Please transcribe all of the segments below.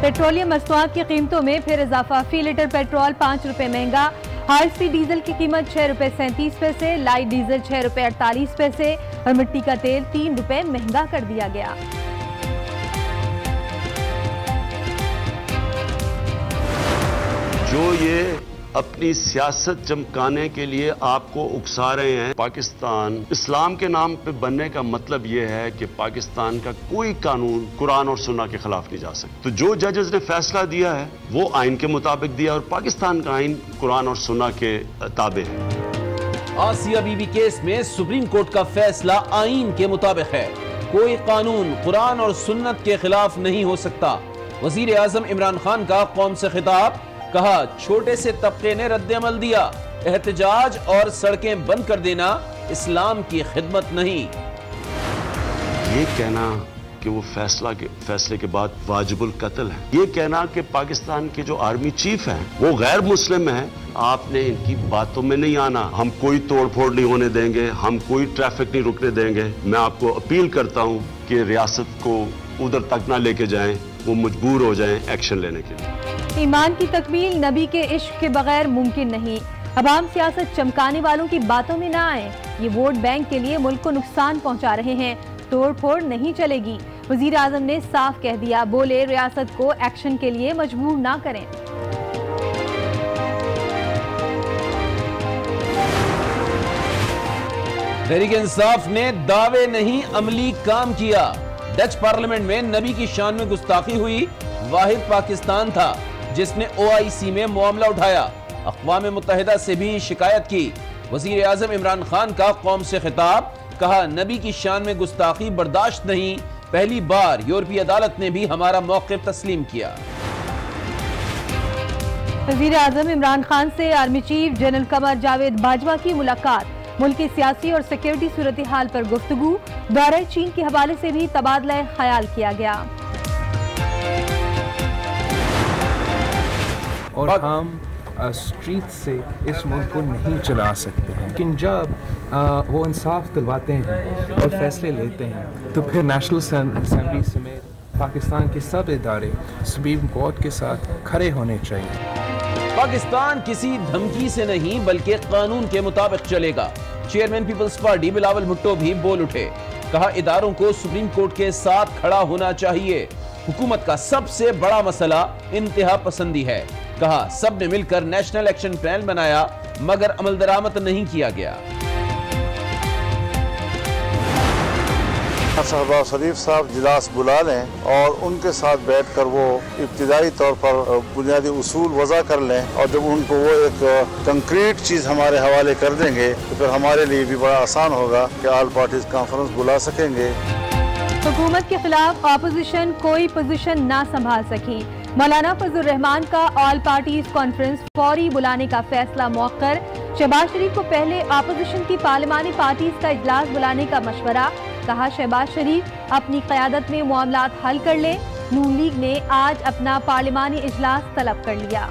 Petroleum मसनूआत की कीमतों में फिर इजाफा। फी लीटर पेट्रोल 5 रुपए महंगा। हाई स्पीड डीजल की कीमत 6 रुपए 37 पैसे, लाइट डीजल 6 रुपए 48 पैसे और मिट्टी का तेल 3 रुपए महंगा कर दिया गया। जो ये अपनी सियासत चमकाने के लिए आपको उकसा रहे हैं, पाकिस्तान इस्लाम के नाम पे बनने का मतलब ये है कि पाकिस्तान का कोई कानून कुरान और सुन्ना के खिलाफ नहीं जा सकता। तो जो जजेस ने फैसला दिया है वो आइन के मुताबिक दिया और पाकिस्तान का आइन कुरान और सुन्ना के ताबे है। आसिया बीबी केस में सुप्रीम कोर्ट का फैसला आइन के मुताबिक है। कोई कानून कुरान और सुन्नत के खिलाफ नहीं हो सकता। वजीर आजम इमरान खान का कौम से खिताब, कहा छोटे से तबके ने रद्द-ए-अमल दिया। एहतजाज और सड़कें बंद कर देना इस्लाम की खिदमत नहीं। ये कहना कि वो फैसले के बाद वाजिबुल कत्ल है, ये कहना कि पाकिस्तान के जो आर्मी चीफ हैं वो गैर मुस्लिम हैं, आपने इनकी बातों में नहीं आना। हम कोई तोड़ फोड़ नहीं होने देंगे, हम कोई ट्रैफिक नहीं रुकने देंगे। मैं आपको अपील करता हूं कि रियासत को उधर तक ना लेके जाएं, वो मजबूर हो जाएं एक्शन लेने के लिए। ईमान की तकमील नबी के इश्क के बगैर मुमकिन नहीं। अवाम सियासत चमकाने वालों की बातों में ना आए। ये वोट बैंक के लिए मुल्क को नुकसान पहुंचा रहे हैं। तोड़ फोड़ नहीं चलेगी। वजीर आजम ने साफ कह दिया, बोले रियासत को एक्शन के लिए मजबूर ना करें। तहरीक इंसाफ ने दावे नहीं अमली काम किया। डच पार्लियामेंट में नबी की शान में गुस्ताखी हुई। वाहिद पाकिस्तान था जिसने OIC में मामला उठाया। अक़वाम मुत्तहिदा से भी शिकायत की। वज़ीर आज़म इमरान खान का कौम से खिताब, कहा नबी की शान में गुस्ताखी बर्दाश्त नहीं। पहली बार यूरोपीय अदालत ने भी हमारा मौक़िफ़ तस्लीम किया। वज़ीर आज़म इमरान खान से army chief general Qamar Javed Bajwa की मुलाकात। मुल्क की सियासी और सिक्योरिटी सूरत हाल पर गुफ्तगू। दौरे चीन के हवाले से भी तबादला ख्याल किया गया। और हम स्ट्रीट से इस मुल्क को नहीं चला सकते हैं, लेकिन जब वो इंसाफ दिलवाते हैं और फैसले लेते हैं तो फिर नेशनल असेंबली समेत पाकिस्तान के सब इदारे सुप्रीम कोर्ट के साथ खड़े होने चाहिए। पाकिस्तान किसी धमकी से नहीं बल्कि कानून के मुताबिक चलेगा। चेयरमैन पीपल्स पार्टी बिलावल भुट्टो भी बोल उठे। कहा इदारों को सुप्रीम कोर्ट के साथ खड़ा होना चाहिए। हुकूमत का सबसे बड़ा मसला इंतहा पसंदी है। कहा सब ने मिलकर नेशनल एक्शन प्लान बनाया मगर अमल दरामद नहीं किया गया। शहबाज शरीफ साहब इजलास बुला लें और उनके साथ बैठकर वो इब्तिदाई तौर पर बुनियादी उसूल वज़ा कर लें और जब उनको वो एक कंक्रीट चीज़ हमारे हवाले कर देंगे तो फिर हमारे लिए भी बड़ा आसान होगा कि ऑल पार्टीज कॉन्फ्रेंस बुला सकेंगे। हुकूमत के खिलाफ अपोजिशन कोई पोजीशन ना संभाल सकी। मौलाना फजल रहमान का ऑल पार्टीज कॉन्फ्रेंस फौरी बुलाने का फैसला मौखर। शहबाज शरीफ को पहले अपोजिशन की पार्लिमानी पार्टीज का इजलास बुलाने का मशवरा। कहा शहबाज शरीफ अपनी क़यादत में मामलात हल कर ले। नून लीग ने आज अपना पार्लिमानी इजलास तलब कर लिया।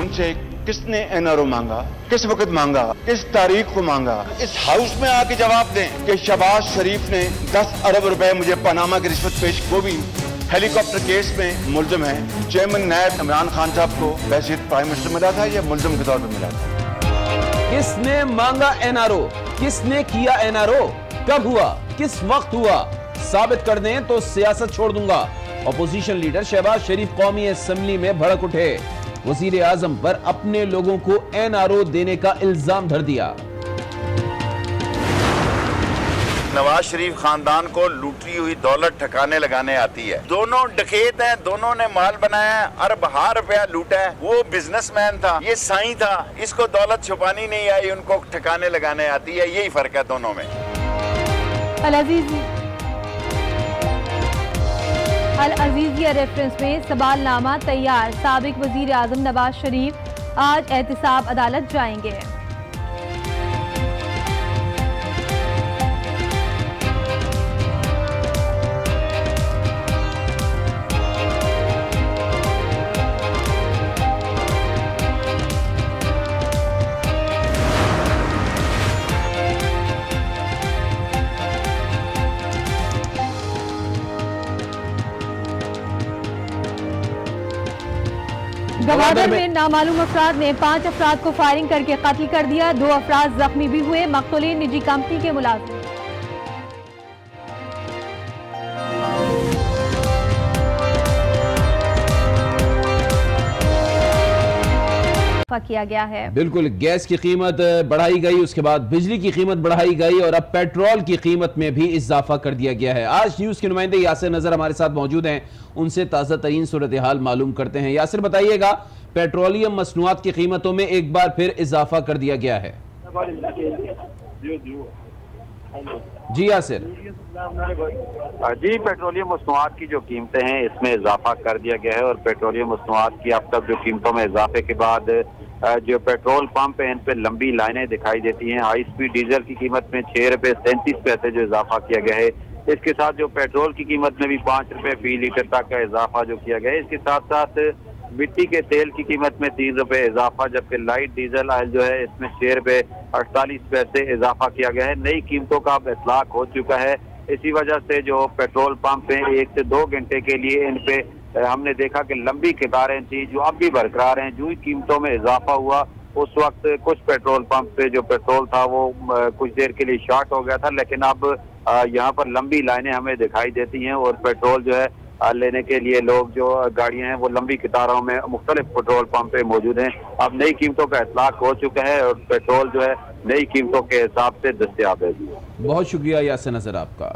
उनसे किसने NRO मांगा, किस वक्त मांगा, किस तारीख को मांगा, इस हाउस में आके जवाब दें कि शहबाज शरीफ ने 10 अरब रुपए मुझे पनामा की रिश्वत पेश, वो भी हेलीकॉप्टर केस में मुल्जिम है। चेयरमैन नायब इमरान खान साहब को वैसे प्राइम मिनिस्टर मिला था या मुल्जिम के तौर पर मिला था? किसने मांगा NRO, किसने किया NRO, कब हुआ, किस वक्त हुआ, साबित कर दें तो सियासत छोड़ दूंगा। अपोजिशन लीडर शहबाज शरीफ कौमी असेंबली में भड़क उठे। वजीर आजम पर अपने लोगों को NRO देने का इल्जाम धर दिया। नवाज शरीफ खानदान को लूटी हुई दौलत ठिकाने लगाने आती है। दोनों डकैत हैं, दोनों ने माल बनाया है, अरब-हार रुपया लूटा है। वो बिजनेसमैन था, ये साईं था, इसको दौलत छुपानी नहीं आई, उनको ठिकाने लगाने आती है। यही फर्क है दोनों में। अल अजीजिया रेफरेंस में सवालनामा तैयार। साबिक वजीर आजम नवाज शरीफ आज एहतिसाब अदालत जाएंगे। गवादर में नामालूम अफराद ने 5 अफराद को फायरिंग करके कत्ल कर दिया। 2 अफराद जख्मी भी हुए। मकतूलीन निजी कंपनी के मुलाजिम किया गया है। बिल्कुल, गैस की कीमत बढ़ाई गई, उसके बाद बिजली की कीमत बढ़ाई गई और अब पेट्रोल की कीमत में भी इजाफा कर दिया गया है। आज न्यूज के नुमाइंदे यासिर नजर हमारे साथ मौजूद हैं, उनसे ताज़ा तरीन सूरत हाल मालूम करते हैं। यासिर, बताइएगा, पेट्रोलियम मसनूआत की कीमतों में एक बार फिर इजाफा कर दिया गया है। जी यासिर। जी, पेट्रोलियम मसनूआत की जो कीमतें हैं इसमें इजाफा कर दिया गया है और पेट्रोलियम मसनूआत की अब तक जो कीमतों में इजाफे के बाद जो पेट्रोल पंप है इन पे लंबी लाइनें दिखाई देती हैं। हाई स्पीड डीजल की कीमत में 6 रुपये 37 पैसे जो इजाफा किया गया है। इसके साथ जो पेट्रोल की कीमत में भी 5 रुपये फी लीटर तक का इजाफा जो किया गया है। इसके साथ साथ मिट्टी के तेल की कीमत में 3 रुपये इजाफा, जबकि लाइट डीजल ऑयल जो है इसमें 6 रुपये 48 पैसे इजाफा किया गया है। नई कीमतों का अब इतलाक हो चुका है। इसी वजह से जो पेट्रोल पंप है 1 से 2 घंटे के लिए इन पे हमने देखा कि लंबी कतारें थी जो अब भी बरकरार हैं। जो ही कीमतों में इजाफा हुआ उस वक्त कुछ पेट्रोल पंप पे जो पेट्रोल था वो कुछ देर के लिए शॉर्ट हो गया था, लेकिन अब यहाँ पर लंबी लाइनें हमें दिखाई देती हैं और पेट्रोल जो है लेने के लिए लोग जो गाड़ियां हैं वो लंबी कतारों में मुख्तलिफ पेट्रोल पंप पे मौजूद हैं। अब नई कीमतों का इतलाक हो चुका है और पेट्रोल जो है नई कीमतों के हिसाब से दस्तयाब है। बहुत शुक्रिया यासिर नजर आपका।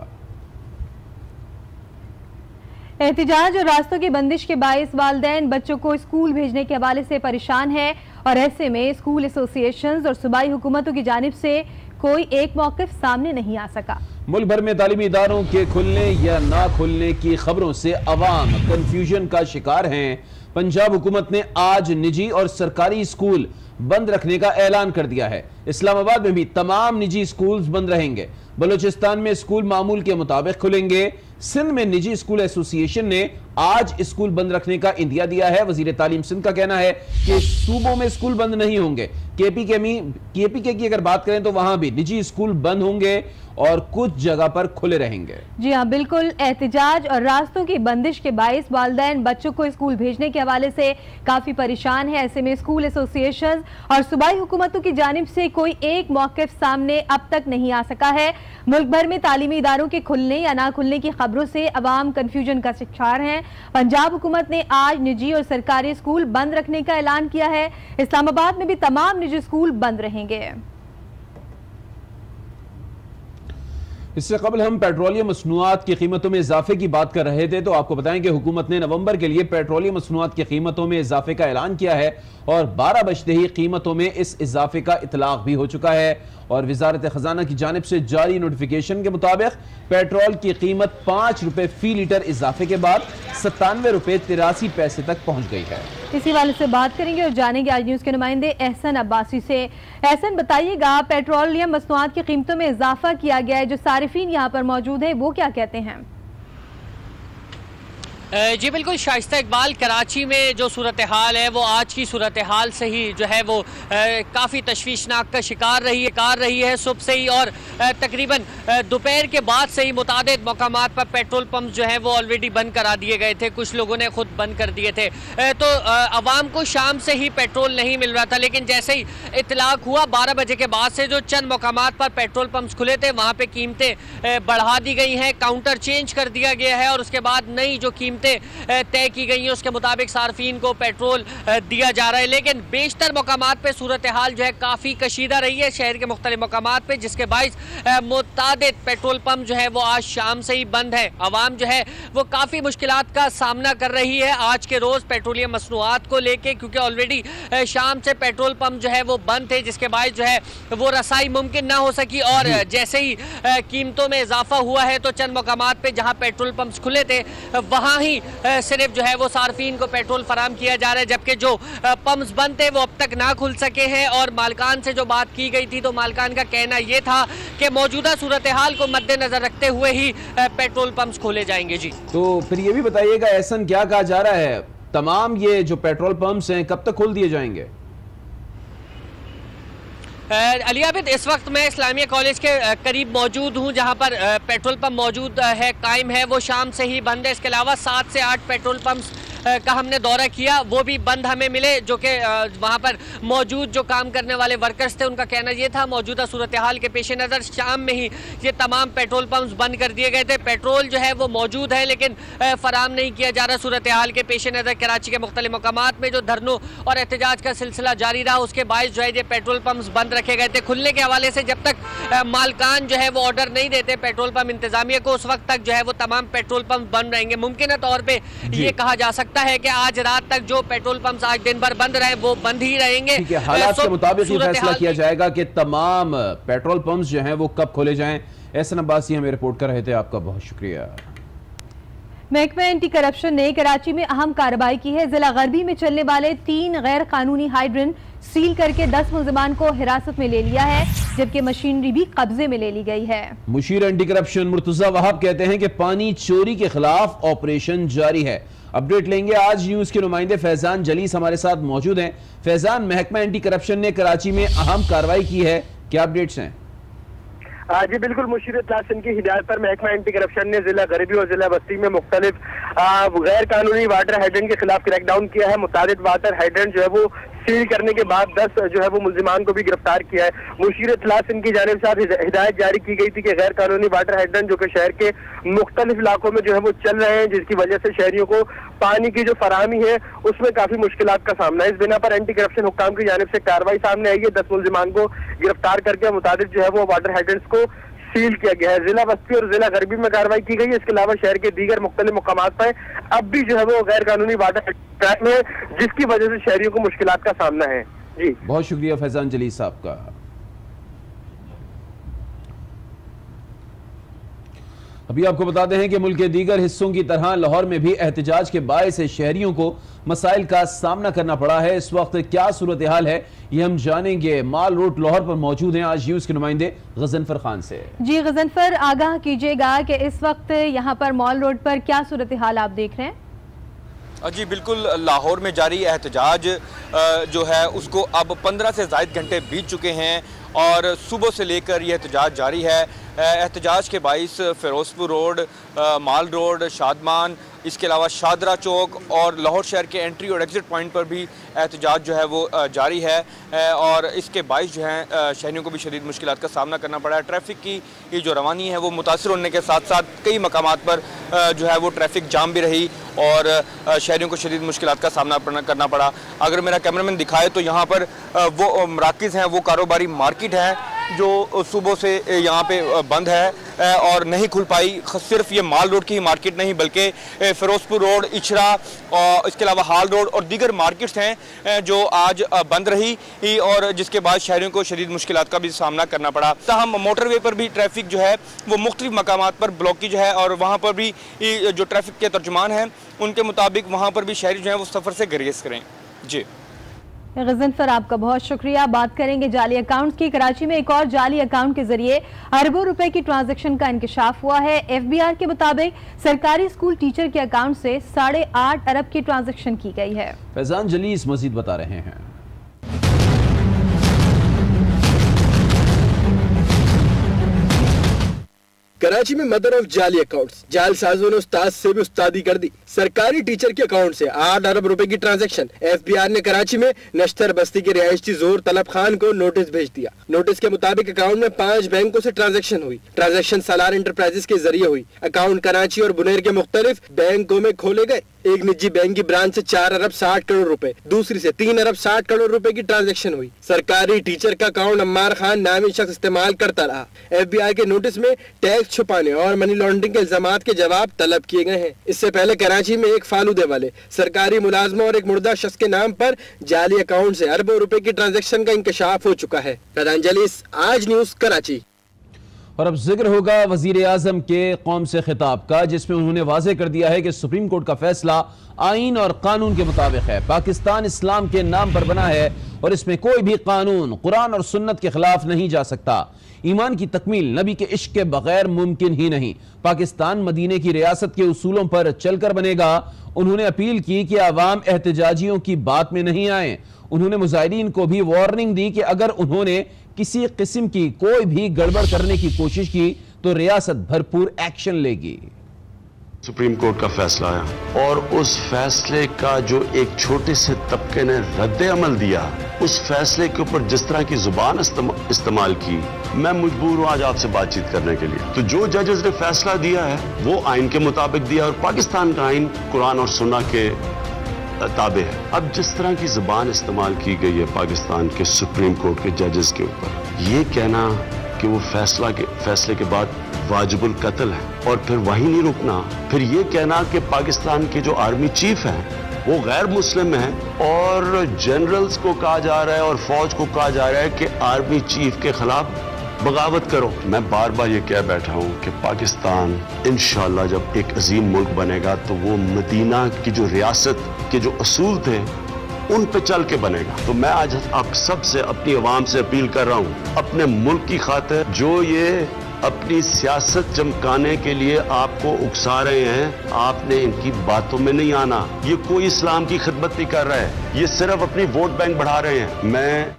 एहतिजाज और रास्तों की बंदिश के बाइस वालिदैन बच्चों को स्कूल भेजने के हवाले से परेशान है और ऐसे में स्कूल एसोसिएशंस और सूबाई हुकूमतों की जानिब से कोई एक मौक़िफ़ सामने नहीं आ सका। मुल्क भर में तालीमी इदारों के खुलने या ना खुलने की खबरों से अवाम कंफ्यूजन का शिकार हैं। पंजाब हुकूमत ने आज निजी और सरकारी स्कूल बंद रखने का ऐलान कर दिया है। इस्लामाबाद में भी तमाम निजी स्कूल्स बंद रहेंगे। बलूचिस्तान में स्कूल मामूल के मुताबिक खुलेंगे। सिंध में निजी स्कूल एसोसिएशन ने आज स्कूल बंद रखने का इंदिया दिया है। वजीर तालीम सिंध का कहना है कि सूबों में स्कूल बंद नहीं होंगे। केपीके की अगर बात करें तो वहां भी निजी स्कूल बंद होंगे और कुछ जगह पर खुले रहेंगे। जी हाँ, बिल्कुल। एहतिजाज और रास्तों की बंदिश के बाइस वालिदैन बच्चों को स्कूल भेजने के हवाले से काफी परेशान है। ऐसे में स्कूल एसोसिएशन और सूबाई हुकूमतों की जानिब से कोई एक मौक़िफ़ सामने अब तक नहीं आ सका है। मुल्क भर में तालीमी इदारों के खुलने या ना खुलने की खबरों से अवाम कंफ्यूजन का शिकार हैं। पंजाब हुकूमत ने आज निजी और सरकारी स्कूल बंद रखने का ऐलान किया है। इस्लामाबाद में भी तमाम निजी स्कूल बंद रहेंगे। इससे कबल हम पेट्रोलियम मसनूआत की कीमतों में इजाफे की बात कर रहे थे तो आपको बताएं कि हुकूमत ने नवंबर के लिए पेट्रोलियम मसनूआत की कीमतों में इजाफे का ऐलान किया है और 12 बजते ही कीमतों में इस इजाफे का इतलाक भी हो चुका है। और वजारत खजाना की जानिब से जारी नोटिफिकेशन के मुताबिक पेट्रोल की कीमत 5 रुपए फी लीटर इजाफे के बाद 97 रुपए 83 पैसे तक पहुंच गई है। इसी वाले से बात करेंगे और जानेंगे आज न्यूज के नुमाइंदे एहसन अब्बासी से। एहसन, बताइएगा, पेट्रोलियम मसनूआत की कीमतों में इजाफा किया गया है, जो सारिफीन यहाँ पर मौजूद है वो क्या कहते हैं? जी बिल्कुल शाइस्ता इकबाल, कराची में जो सूरत हाल है वो आज की सूरत हाल से ही जो है वो काफ़ी तशवीशनाक का शिकार रही है सुबह से ही और तकरीबन दोपहर के बाद से ही मुतादिद मकामात पर पेट्रोल पंप जो है वो ऑलरेडी बंद करा दिए गए थे। कुछ लोगों ने खुद बंद कर दिए थे। तो आवाम को शाम से ही पेट्रोल नहीं मिल रहा था, लेकिन जैसे ही इतलाक हुआ 12 बजे के बाद से जो चंद मकामात पर पेट्रोल पंप्स खुले थे वहाँ पर कीमतें बढ़ा दी गई हैं, काउंटर चेंज कर दिया गया है और उसके बाद नई जो कीमतें तय की गई हैं उसके मुताबिक सार्फिन को पेट्रोल दिया जा रहा है। लेकिन बेशतर मकामात पे सूरत हाल जो है काफ़ी कशीदा रही है शहर के मुख्तलिफ मकामात पे, जिसके बाइस मुतादिद पेट्रोल पंप जो है वो आज शाम से ही बंद है। आवाम जो है वो काफ़ी मुश्किलात का सामना कर रही है आज के रोज़ पेट्रोलियम मसनूआत को लेके, क्योंकि ऑलरेडी शाम से पेट्रोल पंप जो है वो बंद थे, जिसके बाइस जो है वो रसाई मुमकिन ना हो सकी। और जैसे ही कीमतों में इजाफा हुआ है तो चंद मकामात पे जहाँ पेट्रोल पंप्स खुले थे वहाँ ही सिर्फ जो है वो सार्फिन को पेट्रोल फराम किया जा रहा है, जबकि जो पंप्स बंद थे वो अब तक ना खुल सके हैं। और मालकान से जो बात की गई थी तो मालकान का कहना ये था कि मौजूदा सूरत हाल को मद्देनजर रखते हुए ही पेट्रोल पंप्स खोले जाएंगे। जी तो फिर ये भी बताइएगा एहसन, क्या कहा जा रहा है, तमाम ये जो पेट्रोल पंप्स हैं कब तक खोल दिए जाएंगे? अली आबिद, इस वक्त मैं इस्लामिया कॉलेज के करीब मौजूद हूं जहां पर पेट्रोल पंप मौजूद है, कायम है, वो शाम से ही बंद है। इसके अलावा 7 से 8 पेट्रोल पंप्स का हमने दौरा किया, वो भी बंद हमें मिले, जो कि वहाँ पर मौजूद जो काम करने वाले वर्कर्स थे उनका कहना ये था मौजूदा सूरत हाल के पेश नज़र शाम में ही ये तमाम पेट्रोल पंप्स बंद कर दिए गए थे। पेट्रोल जो है वो मौजूद है लेकिन फराम नहीं किया जा रहा। सूरत हाल के पेश नज़र कराची के मुख्तलिफ मकामात में जो धरनों और एहतजाज का सिलसिला जारी रहा, उसके बायस जो है ये पेट्रोल पंप्स बंद रखे गए थे। खुलने के हवाले से जब तक मालकान जो है वो ऑर्डर नहीं देते पेट्रोल पंप इंतजामिया को, उस वक्त तक जो है वो तमाम पेट्रोल पंप बंद रहेंगे। मुमकिन तौर पर ये कहा जा सकता है कि आज रात तक जो पेट्रोल पंप आज दिन भर बंद रहे वो बंद ही रहेंगे। हालात के मुताबिक ये फैसला किया जाएगा कि तमाम पेट्रोल पंप्स जो हैं वो कब खोले जाएं। एहसन अब्बासी हमें रिपोर्ट कर रहे थे, आपका बहुत शुक्रिया। महकमा एंटी करप्शन ने कराची में अहम कार्रवाई की है। जिला गरबी में चलने वाले 3 गैर कानूनी हाइड्रेंट सील करके 10 मुलजिमान को हिरासत में ले लिया है, जबकि मशीनरी भी कब्जे में ले ली गई है। मुशीर एंटी करप्शन मुर्तजा वहाब कहते हैं कि पानी चोरी के खिलाफ ऑपरेशन जारी है। अपडेट लेंगे, आज न्यूज के नुमाइंदे फैजान जलीस हमारे साथ मौजूद हैं। फैजान, महकमा एंटी करप्शन ने कराची में अहम कार्रवाई की है, क्या अपडेट्स हैं? जी बिल्कुल, मुशीर इत्तला की हिदायत पर महकमा एंटी करप्शन ने जिला गरीबी और जिला बस्ती में मुख्तलिफ गैर कानूनी वाटर हाइड्रेंट के खिलाफ क्रैकडाउन किया है। मुताबिक वाटर हाइड्रेंट जो है वो सील करने के बाद 10 जो है वो मुलजिमान को भी गिरफ्तार किया है। मुशीर इत्तला की जानिब से हिदायत जारी की गई थी कि गैर कानूनी वाटर हाइड्रेंट जो कि शहर के मुख्तलिफ इलाकों में जो है वो चल रहे हैं, जिसकी वजह से शहरियों को पानी की जो फराहमी है उसमें काफी मुश्किलात का सामना है। इस बिना पर एंटी करप्शन हुक्काम की जानिब से कार्रवाई सामने आई है। 10 मुलजिमान को गिरफ्तार करके मुताबिक जो है वो वाटर हाइड्रेंट्स को सील किया गया है। जिला बस्ती और जिला गरबी में कार्रवाई की गई है। इसके अलावा शहर के दीगर मुख्तलिफ मकामात पर अब भी जो है वो गैर कानूनी वाटर ट्रैक में, जिसकी वजह से शहरियों को मुश्किलात का सामना है। जी बहुत शुक्रिया फैजान जलीस साहब का। अभी आपको बताते हैं कि मुल्क के दीगर हिस्सों की तरह लाहौर में भी एहतजाज के बायस शहरियों को मसाइल का सामना करना पड़ा है। इस वक्त क्या सूरत हाल है ये हम जानेंगे। माल रोड लाहौर पर मौजूद हैं आज न्यूज के नुमाइंदे गजनफर खान से। जी गजनफर, आगाह कीजिएगा कि इस वक्त यहाँ पर मॉल रोड पर क्या सूरत हाल आप देख रहे हैं? जी बिल्कुल, लाहौर में जारी एहतजाज जो है उसको अब 15 से ज़ायद घंटे बीत चुके हैं और सुबह से लेकर यह एहतजाज जारी है। एहतजाज के बाइस फिरोजपुर रोड, माल रोड, शादमान, इसके अलावा शादरा चौक और लाहौर शहर के एंट्री और एग्ज़िट पॉइंट पर भी एहतजाज जो है वो जारी है और इसके बाइस जो है शहरियों को भी शदीद मुश्किलात का सामना करना पड़ा है। ट्रैफिक की ये जो रवानी है वो मुतासर होने के साथ साथ कई मकामात पर जो है वो ट्रैफिक जाम भी रही और शहरियों को शदीद मुश्किलात का सामना करना पड़ा। अगर मेरा कैमरामैन दिखाए तो यहाँ पर वो मराकिज़ हैं, वो कारोबारी मार्केट है जो सुबह से यहाँ पे बंद है और नहीं खुल पाई। सिर्फ ये माल रोड की ही मार्केट नहीं बल्कि फिरोजपुर रोड, इचरा और इसके अलावा हाल रोड और दीगर मार्केट्स हैं जो आज बंद रही और जिसके बाद शहरियों को शदीद मुश्किलात का भी सामना करना पड़ा। ताहम मोटरवे पर भी ट्रैफिक जो है वो मुख्तलिफ मकामात पर ब्लॉकेज है और वहाँ पर भी जो ट्रैफिक के तर्जुमान हैं उनके मुताबिक वहाँ पर भी शहरी जो है वो सफ़र से गुरेज करें। जी गजनफर, आपका बहुत शुक्रिया। बात करेंगे जाली अकाउंट्स की। कराची में एक और जाली अकाउंट के जरिए अरबों रुपए की ट्रांजैक्शन का इंकशाफ हुआ है। एफबीआर के मुताबिक सरकारी स्कूल टीचर के अकाउंट से 8.5 अरब की ट्रांजैक्शन की गई है। फैजान जलीस मजीद बता रहे हैं। कराची में मदर ऑफ जाली अकाउंट्स, जालसाजों ने उस्ताद से भी उस्तादी कर दी। सरकारी टीचर के अकाउंट से 8 अरब रुपए की ट्रांजैक्शन। एफबीआर ने कराची में नश्तर बस्ती के रिहायशी जोर तलब खान को नोटिस भेज दिया। नोटिस के मुताबिक अकाउंट में 5 बैंकों से ट्रांजैक्शन हुई। ट्रांजैक्शन सालार एंटरप्राइजेस के जरिए हुई। अकाउंट कराची और बुनेर के मुख्तलिफ बैंकों में खोले गए। एक निजी बैंक की ब्रांच से 4 अरब 60 करोड़ रुपए, दूसरी से 3 अरब 60 करोड़ रुपए की ट्रांजैक्शन हुई। सरकारी टीचर का अकाउंट अम्मार खान नामी शख्स इस्तेमाल करता रहा। एफबीआई के नोटिस में टैक्स छुपाने और मनी लॉन्ड्रिंग के इल्जामात के जवाब तलब किए गए हैं। इससे पहले कराची में एक फालूदे वाले सरकारी मुलाजमा और एक मुर्दा शख्स के नाम पर जाली अकाउंट से अरबों रुपए की ट्रांजैक्शन का इंकशाफ हो चुका है। जलीस, आज न्यूज, कराची। और अब जिक्र होगा वजीर आजम के कौम से खिताब का, जिसमें उन्होंने वाजे कर दिया है कि सुप्रीम कोर्ट का फैसला आईन और कानून के मुताबिक है। पाकिस्तान इस्लाम के नाम पर बना है और इसमें कोई भी कानून कुरान और सुन्नत के खिलाफ नहीं जा सकता। ईमान की तकमील नबी के इश्क के बगैर मुमकिन ही नहीं। पाकिस्तान मदीने की रियासत के उसूलों पर चलकर बनेगा। उन्होंने अपील की कि आवाम एहतजाजियों की बात में नहीं आए। उन्होंने मुजाहिरीन को भी वार्निंग दी कि अगर उन्होंने किसी किस्म की कोई भी गड़बड़ करने की कोशिश की तो रियासत भरपूर एक्शन लेगी। सुप्रीम कोर्ट का फैसला आया और उस फैसले का जो एक छोटे से तबके ने रद्द अमल दिया, उस फैसले के ऊपर जिस तरह की जुबान इस्तेमाल की, मैं मजबूर हूं आज आपसे बातचीत करने के लिए। तो जो जजेस ने फैसला दिया है वो आइन के मुताबिक दिया और पाकिस्तान का आइन कुरान और सुन्ना के ताबे है। अब जिस तरह की जुबान इस्तेमाल की गई है पाकिस्तान के सुप्रीम कोर्ट के जजेस के ऊपर, ये कहना कि वो फैसले के बाद वाजिबुल कत्ल है और फिर वहीं नहीं रुकना, फिर ये कहना कि पाकिस्तान के जो आर्मी चीफ हैं वो गैर मुस्लिम हैं और जनरल्स को कहा जा रहा है और फौज को कहा जा रहा है कि आर्मी चीफ के खिलाफ बगावत करो। मैं बार बार ये कह बैठा हूं कि पाकिस्तान इंशाअल्लाह जब एक अजीम मुल्क बनेगा तो वो मदीना की जो रियासत के जो असूल थे उन पे चल के बनेगा। तो मैं आज आप सबसे अपनी आवाम से अपील कर रहा हूं, अपने मुल्क की खातिर जो ये अपनी सियासत चमकाने के लिए आपको उकसा रहे हैं, आपने इनकी बातों में नहीं आना। ये कोई इस्लाम की खिदमत नहीं कर रहा है, ये सिर्फ अपनी वोट बैंक बढ़ा रहे हैं।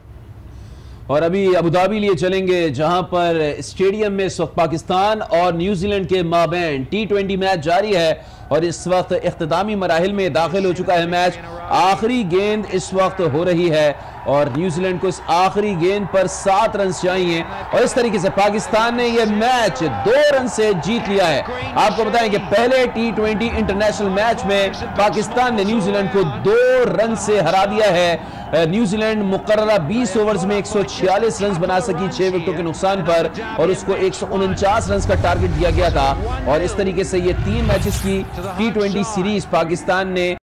और अभी अबू धाबी लिए चलेंगे जहां पर स्टेडियम में इस वक्त पाकिस्तान और न्यूजीलैंड के माबैन T20 मैच जारी है और इस वक्त इख्तितामी मराहिल में दाखिल हो चुका है मैच। आखिरी गेंद इस वक्त हो रही है और न्यूजीलैंड को इस आखिरी गेंद पर 7 रन चाहिए और इस तरीके से पाकिस्तान ने यह मैच 2 रन से जीत लिया है। आपको बताएं कि पहले T20 इंटरनेशनल मैच में पाकिस्तान ने न्यूजीलैंड को 2 रन से हरा दिया है। न्यूजीलैंड मुकर्ररा 20 ओवर्स में 146 रन बना सकी 6 विकेटों के नुकसान पर और उसको 149 रन का टारगेट दिया गया था। और इस तरीके से ये 3 मैचेस की T20 सीरीज पाकिस्तान ने